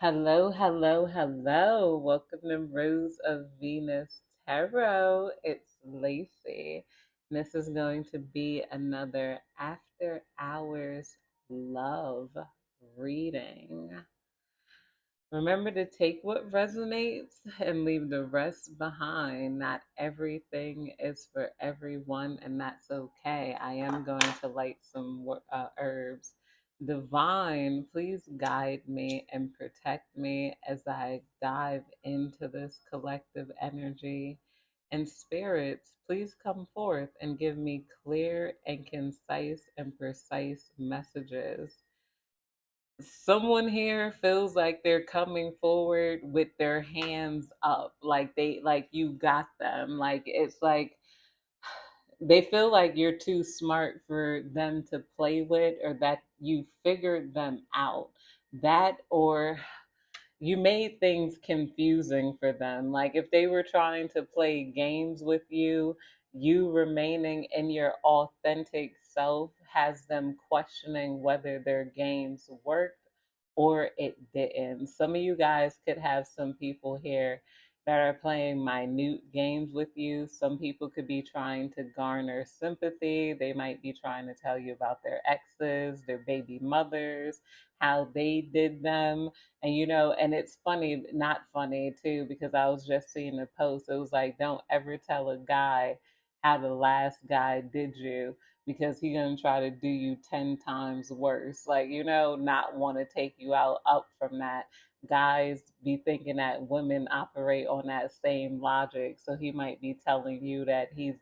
Hello, hello, hello. Welcome to Rose of Venus Tarot. It's Lacey. This is going to be another after hours love reading. Remember to take what resonates and leave the rest behind. Not everything is for everyone, and that's okay. I am going to light some herbs. Divine, please guide me and protect me as I dive into this collective energy. And spirits, please come forth and give me clear and concise and precise messages. Someone here feels like they're coming forward with their hands up, like you got them, like it's like they feel like you're too smart for them to play with, or that you figured them out, that or you made things confusing for them. Like if they were trying to play games with you, you remaining in your authentic self has them questioning whether their games worked or it didn't. Some of you guys could have some people here that are playing minute games with you. Some people could be trying to garner sympathy. They might be trying to tell you about their exes, their baby mothers, how they did them. And and it's funny, not funny too, because I was just seeing a post. It was like, don't ever tell a guy how the last guy did you, because he's gonna try to do you 10 times worse. Like, not want to take you out up from that. Guys be thinking that women operate on that same logic. So he might be telling you that he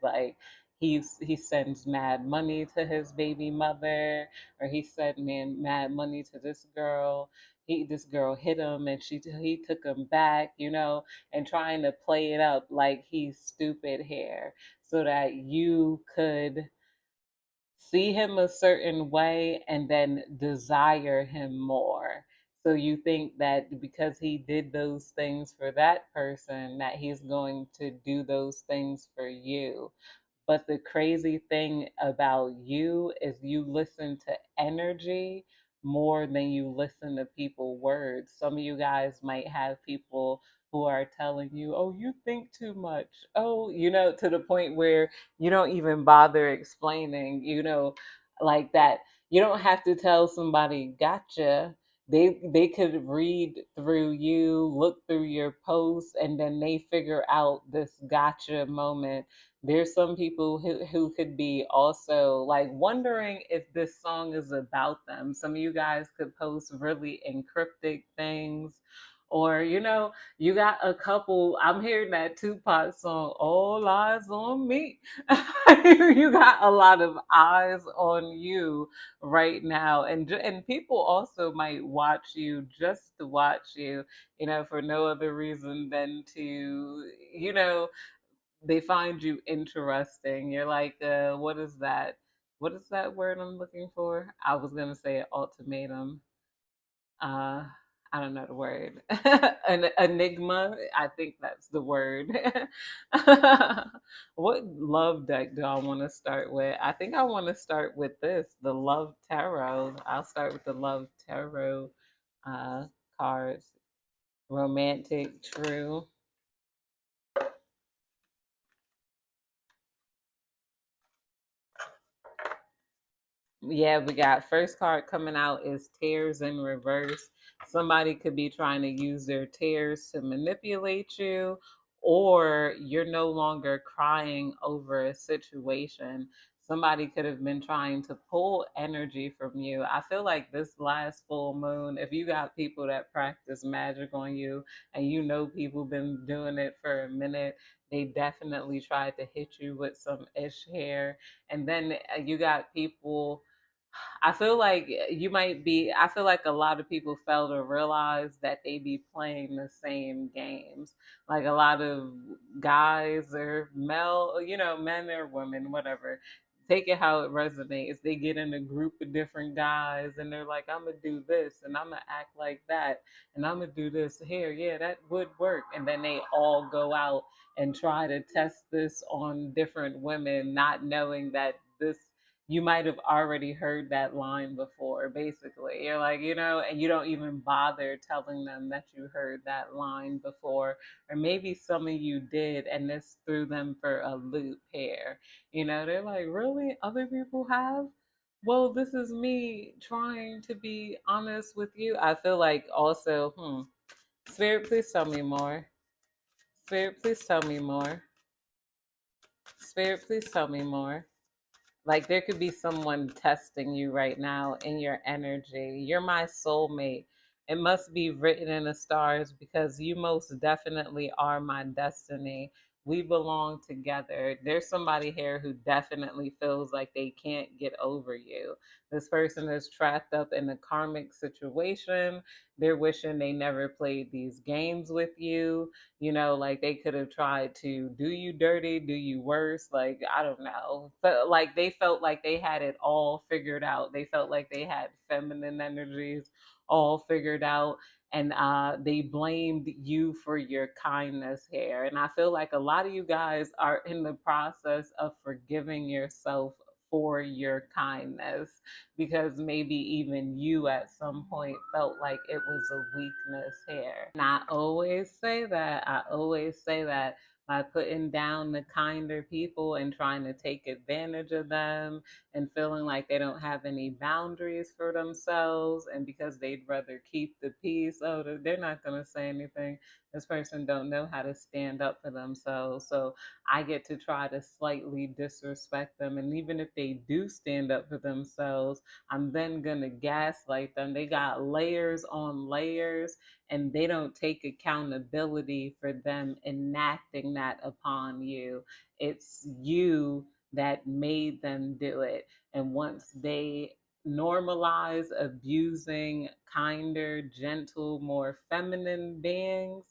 sends mad money to his baby mother, or he sent mad money to this girl. This girl hit him and he took him back, and trying to play it up like he's stupid here, so that you could see him a certain way and then desire him more. So you think that because he did those things for that person, that he's going to do those things for you. But the crazy thing about you is you listen to energy more than you listen to people words. Some of you guys might have people who are telling you, "Oh, you think too much." Oh, to the point where you don't even bother explaining, like that. You don't have to tell somebody gotcha. They could read through you, look through your posts, and then they figure out this gotcha moment. There's some people who could be also like wondering if this song is about them. Some of you guys could post really encryptic things. Or, you got a couple. I'm hearing that Tupac song, All Eyes on Me. You got a lot of eyes on you right now. And people also might watch you just to watch you, for no other reason than to, they find you interesting. You're like, what is that? What is that word I'm looking for? I was gonna say ultimatum. Uh, I don't know the word. An enigma. I think that's the word. What love deck do I want to start with? I think I want to start with this, the Love Tarot. I'll start with the Love Tarot uh, cards. Romantic, true. Yeah, we got first card coming out is tears in reverse. Somebody could be trying to use their tears to manipulate you, or you're no longer crying over a situation. Somebody could have been trying to pull energy from you. I feel like this last full moon, if you got people that practice magic on you, and people been doing it for a minute, they definitely tried to hit you with some ish hair. And then you got people, I feel like I feel like a lot of people fail to realize that they be playing the same games. Like a lot of guys or male, men or women, whatever. Take it how it resonates. They get in a group of different guys and they're like, I'm going to do this and I'm going to act like that and I'm going to do this here. Yeah, that would work. And then they all go out and try to test this on different women, not knowing that you might have already heard that line before. Basically, you're like, and you don't even bother telling them that you heard that line before, or maybe some of you did, and this threw them for a loop here. They're like, really? Other people have? Well, this is me trying to be honest with you. I feel like also, Spirit, please tell me more. Spirit, please tell me more. Spirit, please tell me more. Like there could be someone testing you right now in your energy. You're my soulmate. It must be written in the stars because you most definitely are my destiny. We belong together. There's somebody here who definitely feels like they can't get over you. This person is trapped up in a karmic situation. They're wishing they never played these games with you. Like they could have tried to do you dirty, do you worse, like I don't know, but like they felt like they had it all figured out. They felt like they had feminine energies all figured out, and they blamed you for your kindness here. And I feel like a lot of you guys are in the process of forgiving yourself for your kindness, because maybe even you at some point felt like it was a weakness here. And I always say that by putting down the kinder people and trying to take advantage of them and feeling like they don't have any boundaries for themselves, and because they'd rather keep the peace, oh, they're not going to say anything. This person don't know how to stand up for themselves. So I get to try to slightly disrespect them. And even if they do stand up for themselves, I'm then gonna gaslight them. They got layers on layers, and they don't take accountability for them enacting that upon you. It's you that made them do it. And once they normalize abusing kinder, gentle, more feminine beings,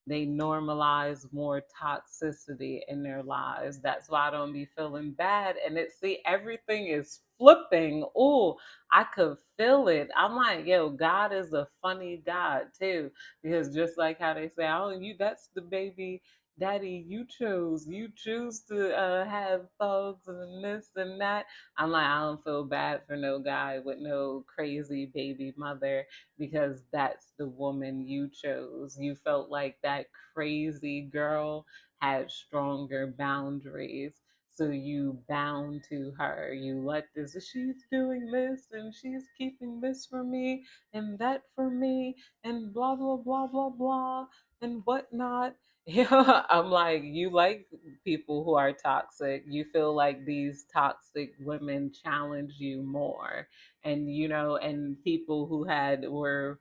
they normalize more toxicity in their lives. That's why I don't be feeling bad. And everything is flipping. Oh, I could feel it. I'm like, yo, God is a funny God too. Because just like how they say, oh, that's the baby daddy you chose. You choose to have thugs and this and that. I'm like, I don't feel bad for no guy with no crazy baby mother, because that's the woman you chose. You felt like that crazy girl had stronger boundaries. So you bound to her. You let this, she's doing this and she's keeping this for me and that for me and blah, blah, blah, blah, blah and whatnot. Yeah, I'm like, you like people who are toxic. You feel like these toxic women challenge you more, and people who were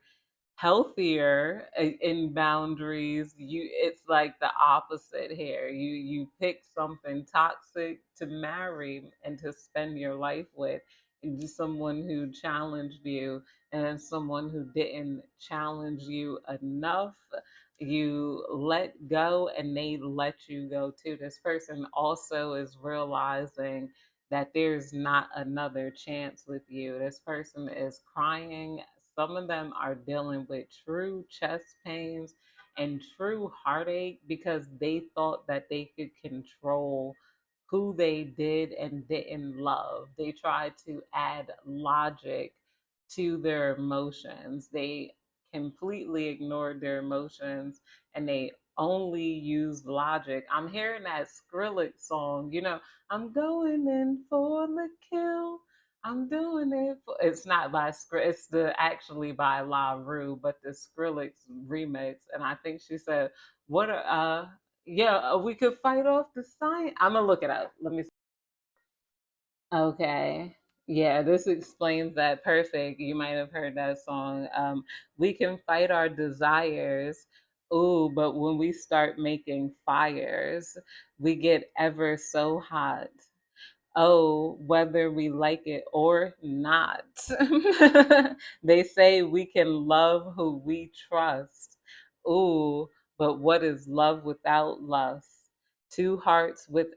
healthier in boundaries, it's like the opposite here. You pick something toxic to marry and to spend your life with, and just someone who challenged you, and then someone who didn't challenge you enough, you let go and they let you go too. This person also is realizing that there's not another chance with you. This person is crying. Some of them are dealing with true chest pains and true heartache because they thought that they could control who they did and didn't love. They tried to add logic to their emotions. They completely ignored their emotions, and they only used logic. I'm hearing that Skrillex song, I'm going in for the kill. I'm doing it. It's not by Skrill. It's actually by La Rue, but the Skrillex remix. And I think she said, "What? Yeah, we could fight off the sign." I'm gonna look it up. Let me. Okay. Yeah, this explains that perfect. You might have heard that song. We can fight our desires. Ooh, but when we start making fires, we get ever so hot. Oh, whether we like it or not. They say we can love who we trust. Ooh, but what is love without lust? Two hearts with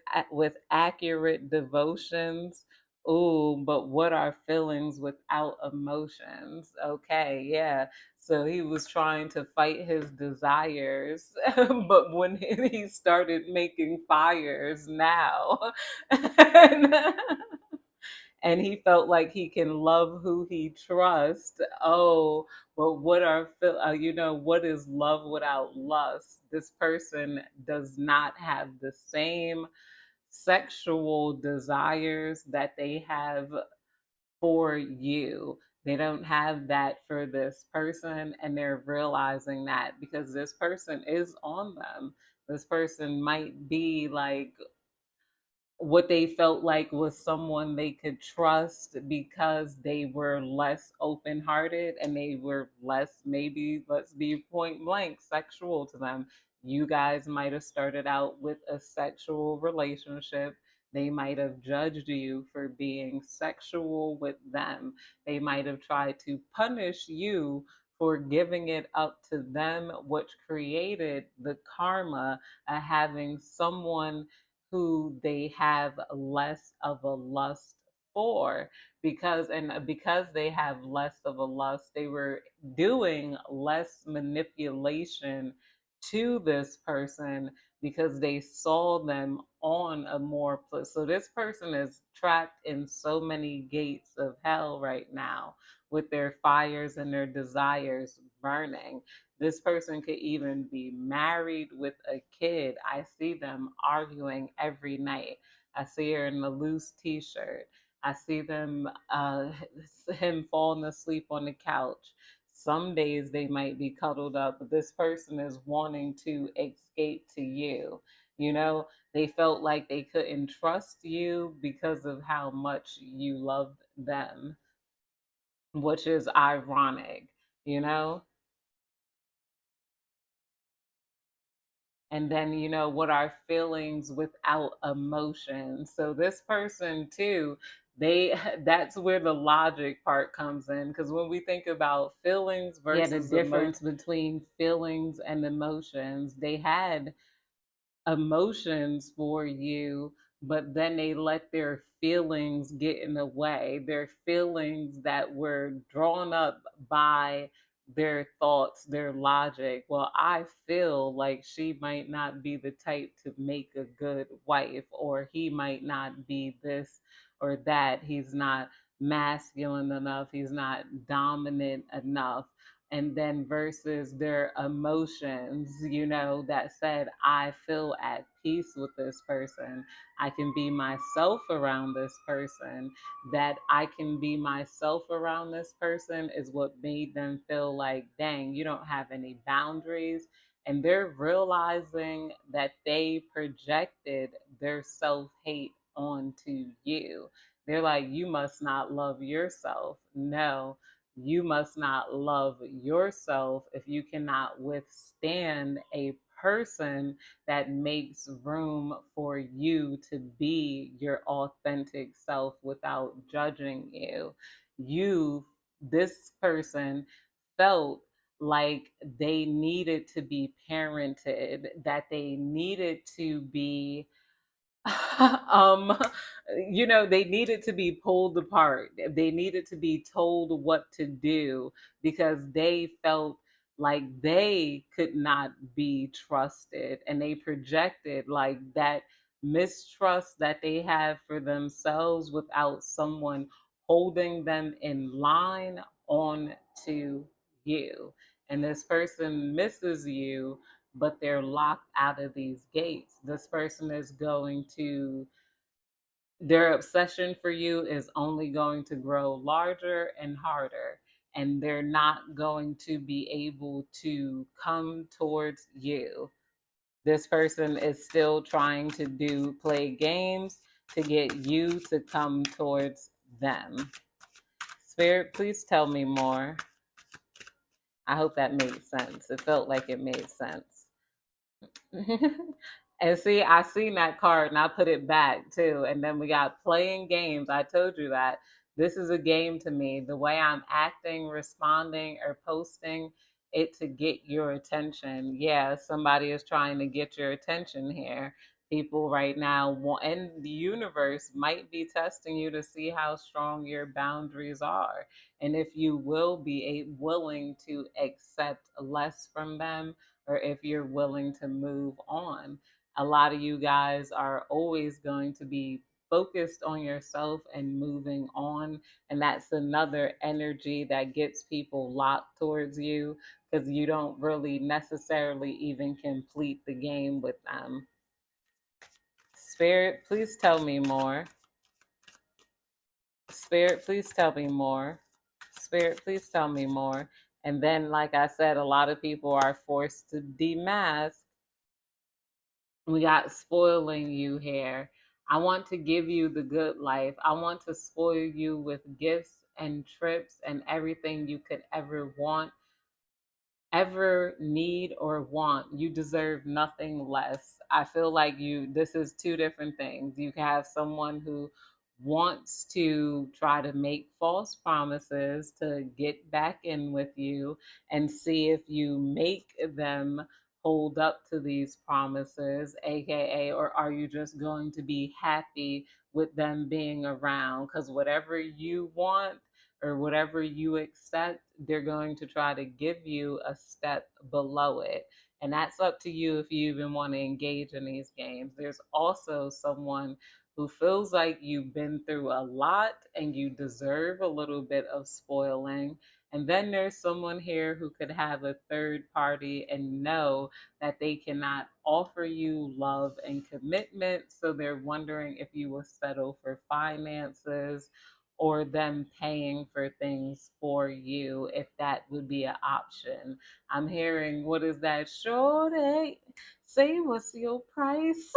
accurate devotions. Ooh, but what are feelings without emotions? Okay, yeah. So he was trying to fight his desires, but when he started making fires now, and, and he felt like he can love who he trusts. Oh, but what is love without lust? This person does not have the same sexual desires that they have for you. They don't have that for this person, and they're realizing that because this person is on them. This person might be like what they felt like was someone they could trust because they were less open hearted and they were less, maybe, let's be point blank, sexual to them. You guys might have started out with a sexual relationship. They might have judged you for being sexual with them. They might have tried to punish you for giving it up to them, which created the karma of having someone who they have less of a lust for, because they have less of a lust, they were doing less manipulation to this person because they saw them on a more so this person is trapped in so many gates of hell right now with their fires and their desires burning. This person could even be married with a kid. I see them arguing every night. I see her in a loose t-shirt. I see them, him falling asleep on the couch. Some days they might be cuddled up, but this person is wanting to escape to you. You know, they felt like they couldn't trust you because of how much you loved them, which is ironic, you know? And then what are feelings without emotion? So this person too, they that's where the logic part comes in, because when we think about feelings versus the difference between feelings and emotions, they had emotions for you, but then they let their feelings get in the way. Their feelings that were drawn up by their thoughts, their logic. Well, I feel like she might not be the type to make a good wife, or he might not be this or that. He's not masculine enough, he's not dominant enough. And then versus their emotions, that said, I feel at peace with this person. I can be myself around this person. That I can be myself around this person is what made them feel like, dang, you don't have any boundaries. And they're realizing that they projected their self hate onto you. They're like, you must not love yourself. No, you must not love yourself if you cannot withstand a person that makes room for you to be your authentic self without judging you. This person felt like they needed to be parented, that they needed to be um they needed to be pulled apart. They needed to be told what to do because they felt like they could not be trusted, and they projected like that mistrust that they have for themselves without someone holding them in line on to you. And this person misses you, but they're locked out of these gates. This person is going to, their obsession for you is only going to grow larger and harder, and they're not going to be able to come towards you. This person is still trying to play games to get you to come towards them. Spirit, please tell me more. I hope that made sense. It felt like it made sense. And see, I seen that card and I put it back too. And then we got playing games. I told you that this is a game to me. The way I'm acting, responding, or posting it to get your attention. Yeah, somebody is trying to get your attention here. People right now want, and the universe might be testing you to see how strong your boundaries are, and if you will be willing to accept less from them, or if you're willing to move on. A lot of you guys are always going to be focused on yourself and moving on. And that's another energy that gets people locked towards you because you don't really necessarily even complete the game with them. Spirit, please tell me more. Spirit, please tell me more. Spirit, please tell me more. And then, like I said, a lot of people are forced to demask. We got spoiling you here. I want to give you the good life. I want to spoil you with gifts and trips and everything you could ever want, ever need or want. You deserve nothing less. I feel like this is two different things. You have someone who wants to try to make false promises to get back in with you and see if you make them hold up to these promises, aka, or are you just going to be happy with them being around? Because whatever you want or whatever you accept, they're going to try to give you a step below it. And that's up to you if you even want to engage in these games. There's also someone who feels like you've been through a lot and you deserve a little bit of spoiling. And then there's someone here who could have a third party and know that they cannot offer you love and commitment. So they're wondering if you will settle for finances or them paying for things for you, if that would be an option. I'm hearing, what is that, shorty? Say, what's your price?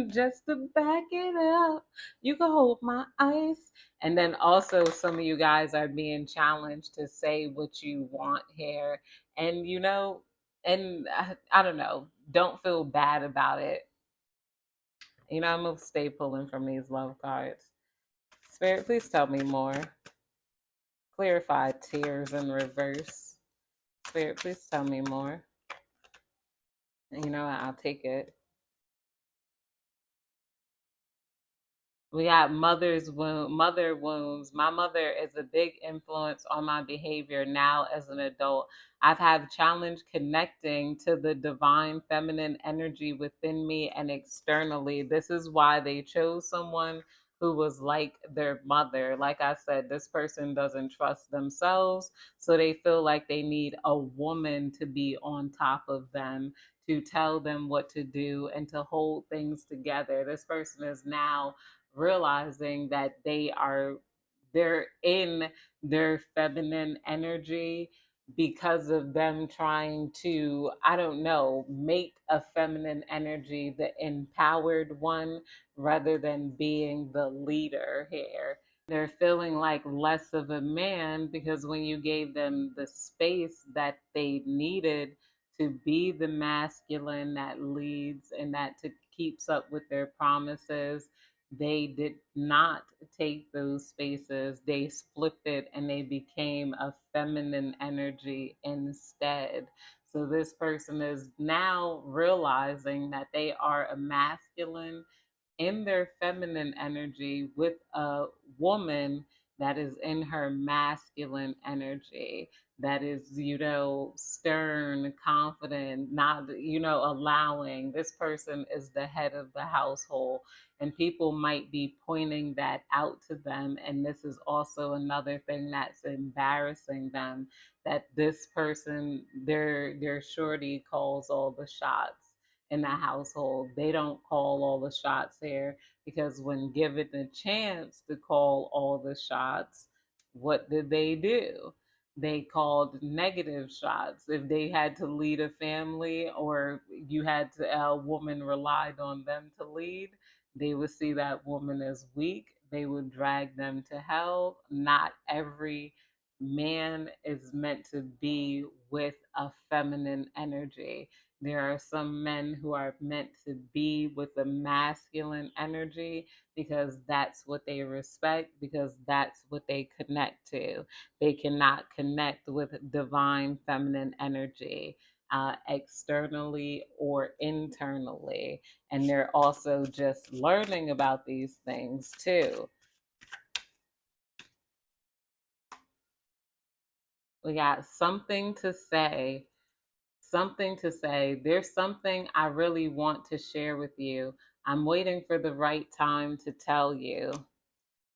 Just to back it up, you can hold my ice. And then also, some of you guys are being challenged to say what you want here. And, and I don't know, don't feel bad about it. I'm going to stay pulling from these love cards. Spirit, please tell me more. Clarify tears in reverse. Spirit, please tell me more. And you know what? I'll take it. We got mother wounds. My mother is a big influence on my behavior now as an adult. I've had challenge connecting to the divine feminine energy within me and externally. This is why they chose someone who was like their mother. Like I said, this person doesn't trust themselves, so they feel like they need a woman to be on top of them, to tell them what to do and to hold things together. This person is now realizing that they're in their feminine energy because of them trying to, I don't know, make a feminine energy the empowered one rather than being the leader here. They're feeling like less of a man because when you gave them the space that they needed to be the masculine that leads and that to keeps up with their promises, they did not take those spaces. They flipped it and they became a feminine energy instead. So this person is now realizing that they are a masculine in their feminine energy with a woman that is in her masculine energy, that is, stern, confident, not, allowing. This person is the head of the household, and people might be pointing that out to them. And this is also another thing that's embarrassing them, that this person, their shorty, calls all the shots in the household. They don't call all the shots here because when given the chance to call all the shots, what did they do? They called negative shots. If they had to lead a family or you had to, a woman relied on them to lead, they would see that woman as weak. They would drag them to hell. Not every man is meant to be with a feminine energy. There are some men who are meant to be with a masculine energy because that's what they respect, because that's what they connect to. They cannot connect with divine feminine energy externally or internally. And they're also just learning about these things too. We got something to say. Something to say. There's something I really want to share with you. I'm waiting for the right time to tell you.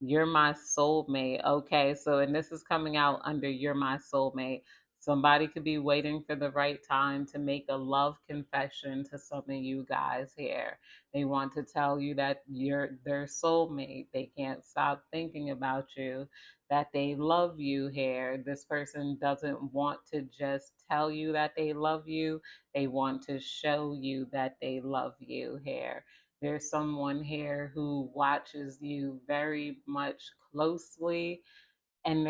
You're my soulmate. Okay, so and this is coming out under you're my soulmate. Somebody could be waiting for the right time to make a love confession to some of you guys here. They want to tell you that you're their soulmate. They can't stop thinking about you, that they love you here. This person doesn't want to just tell you that they love you, they want to show you that they love you here. There's someone here who watches you very much closely, and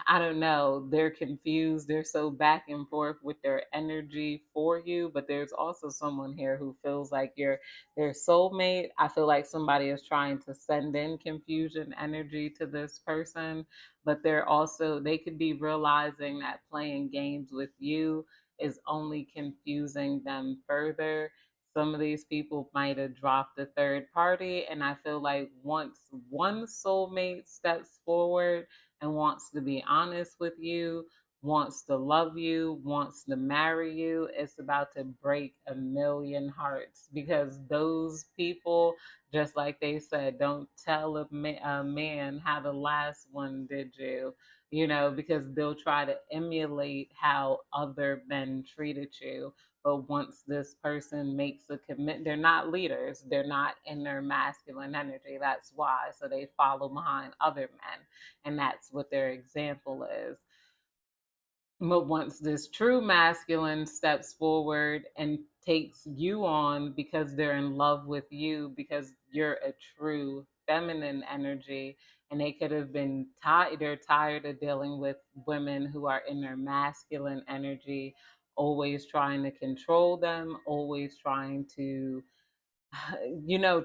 I don't know, they're confused. They're so back and forth with their energy for you. But there's also someone here who feels like you're their soulmate. I feel like somebody is trying to send in confusion energy to this person, but they could be realizing that playing games with you is only confusing them further. Some of these people might have dropped the third party, and I feel like once one soulmate steps forward and wants to be honest with you, wants to love you, wants to marry you, it's about to break a million hearts, because those people, just like they said, don't tell a man how the last one did you. Because they'll try to emulate how other men treated you. But once this person makes a commit, they're not leaders. They're not in their masculine energy. That's why. So they follow behind other men, and that's what their example is. But once this true masculine steps forward and takes you on because they're in love with you, because you're a true feminine energy, and they could have been tired, they're tired of dealing with women who are in their masculine energy, always trying to control them, always trying to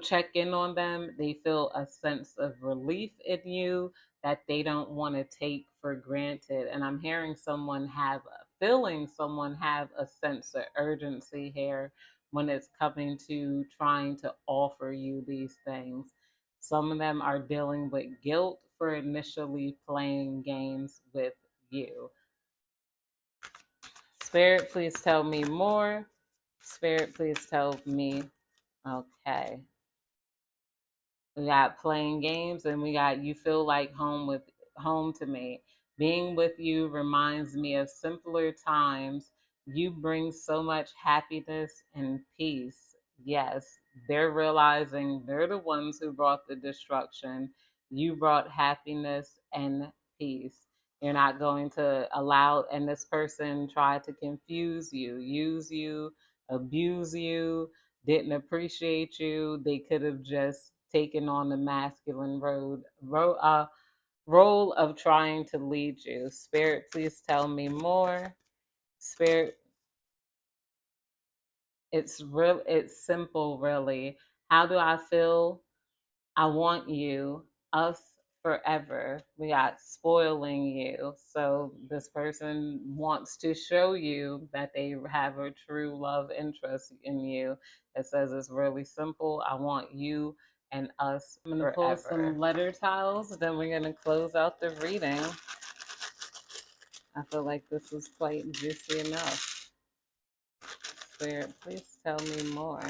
check in on them. They feel a sense of relief in you that they don't want to take for granted. And I'm hearing someone have a sense of urgency here when it's coming to trying to offer you these things. Some of them are dealing with guilt for initially playing games with you. Spirit, please tell me more. Spirit, please tell me. Okay. We got playing games, and we got you feel like home to me. Being with you reminds me of simpler times. You bring so much happiness and peace. Yes, they're realizing they're the ones who brought the destruction. You brought happiness and peace. You're not going to allow, and this person tried to confuse you, use you, abuse you, didn't appreciate you. They could have just taken on the masculine role of trying to lead you. Spirit, please tell me more. Spirit, it's simple, really. How do I feel? I want you, us forever. We got spoiling you. So this person wants to show you that they have a true love interest in you. It says it's really simple. I want you and us. I'm going to pull some letter tiles, then we're going to close out the reading. I feel like this is quite juicy enough. Spirit, please tell me more.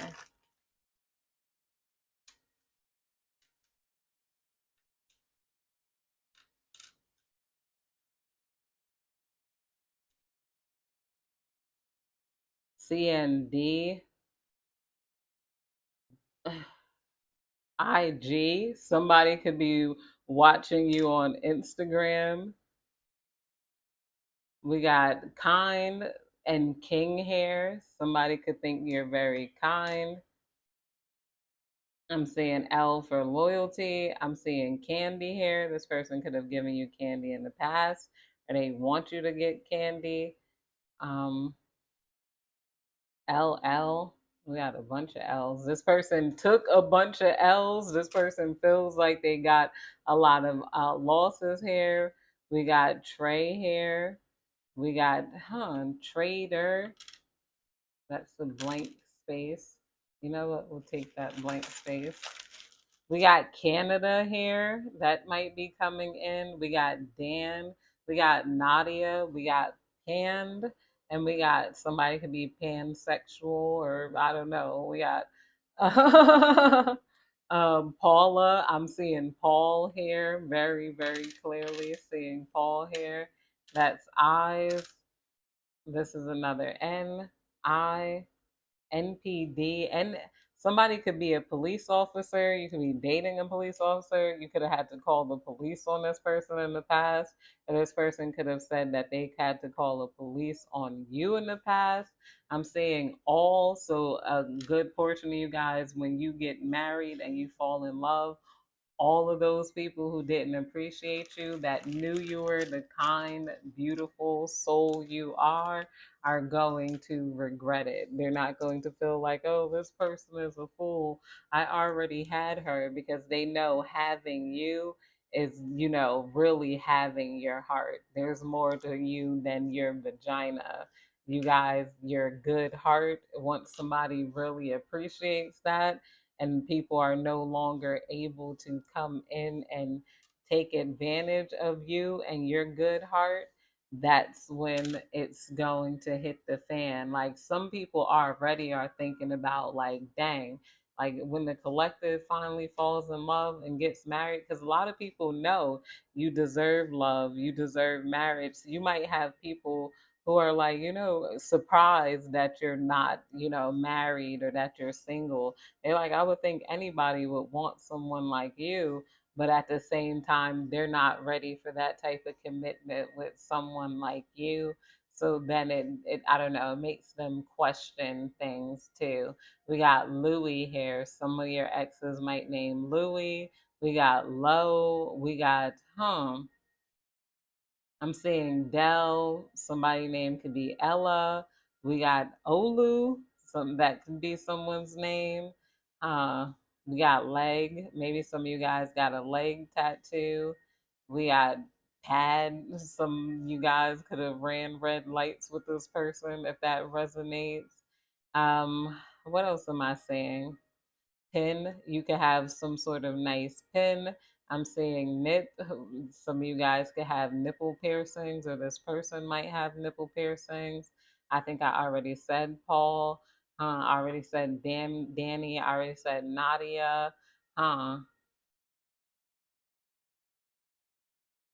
CND. IG. Somebody could be watching you on Instagram. We got kind and king here. Somebody could think you're very kind. I'm seeing L for loyalty. I'm seeing candy here. This person could have given you candy in the past, or they want you to get candy. Um, LL. We got a bunch of L's. This person took a bunch of L's. This person feels like they got a lot of losses here. We got Trey here. We got, trader. That's the blank space. You know what? We'll take that blank space. We got Canada here. That might be coming in. We got Dan. We got Nadia. We got Pand. And we got somebody could be pansexual, or I don't know. We got Paula, I'm seeing Paul here very, very clearly. Seeing Paul here. That's eyes. This is another N, I, NPD. And somebody could be a police officer. You could be dating a police officer. You could have had to call the police on this person in the past. And this person could have said that they had to call the police on you in the past. I'm saying all. So a good portion of you guys, when you get married and you fall in love, all of those people who didn't appreciate you, that knew you were the kind, beautiful soul you are going to regret it. They're not going to feel like, oh, this person is a fool. I already had her, because they know having you is, really having your heart. There's more to you than your vagina. You guys, your good heart, once somebody really appreciates that, and people are no longer able to come in and take advantage of you and your good heart, that's when it's going to hit the fan. Like, some people already are thinking about, like, dang, like when the collective finally falls in love and gets married, because a lot of people know you deserve love, you deserve marriage. You might have people who are like, surprised that you're not, married, or that you're single. They're like, I would think anybody would want someone like you, but at the same time, they're not ready for that type of commitment with someone like you. So then it I don't know, it makes them question things too. We got Louis here. Some of your exes might name Louis. We got Low. We got I'm seeing Dell. Somebody name could be Ella. We got Olu. Some that could be someone's name. Uh, we got leg. Maybe some of you guys got a leg tattoo. We got pad. Some of you guys could have ran red lights with this person if that resonates. What else am I saying? Pin. You could have some sort of nice pin. I'm saying nip. Some of you guys could have nipple piercings, or this person might have nipple piercings. I think I already said Paul. I already said Danny. I already said Nadia. Huh.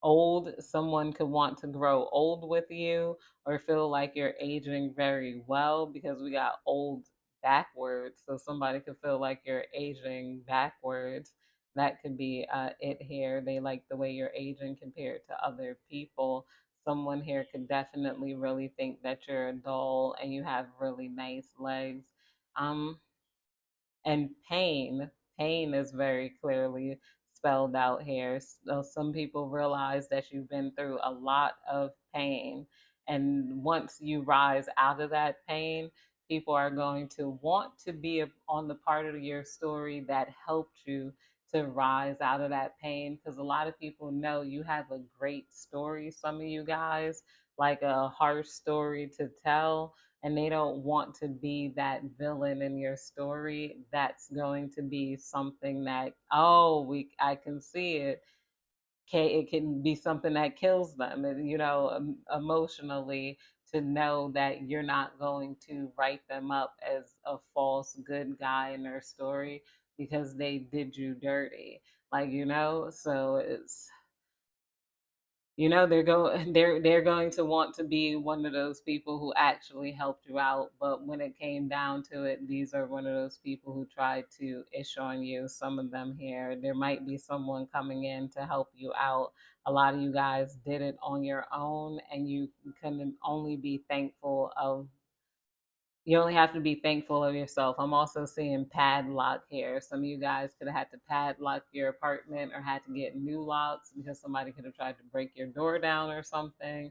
Old, someone could want to grow old with you, or feel like you're aging very well, because we got old backwards. So somebody could feel like you're aging backwards. That could be it here. They like the way you're aging compared to other people. Someone here could definitely really think that you're a doll and you have really nice legs. Um, and pain is very clearly spelled out here. So some people realize that you've been through a lot of pain, and once you rise out of that pain, people are going to want to be on the part of your story that helped you to rise out of that pain, because a lot of people know you have a great story, some of you guys, like a harsh story to tell, and they don't want to be that villain in your story. That's going to be something that, oh, we I can see it. It can be something that kills them, and, emotionally, to know that you're not going to write them up as a false good guy in their story because they did you dirty. Like, so it's, they're going to want to be one of those people who actually helped you out, but when it came down to it, these are one of those people who tried to ish on you. Some of them here, there might be someone coming in to help you out. A lot of you guys did it on your own, and can only be thankful of you only have to be thankful of yourself. I'm also seeing padlock here. Some of you guys could have had to padlock your apartment, or had to get new locks because somebody could have tried to break your door down or something.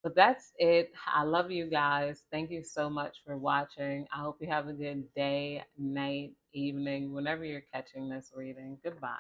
But that's it. I love you guys. Thank you so much for watching. I hope you have a good day, night, evening, whenever you're catching this reading. Goodbye.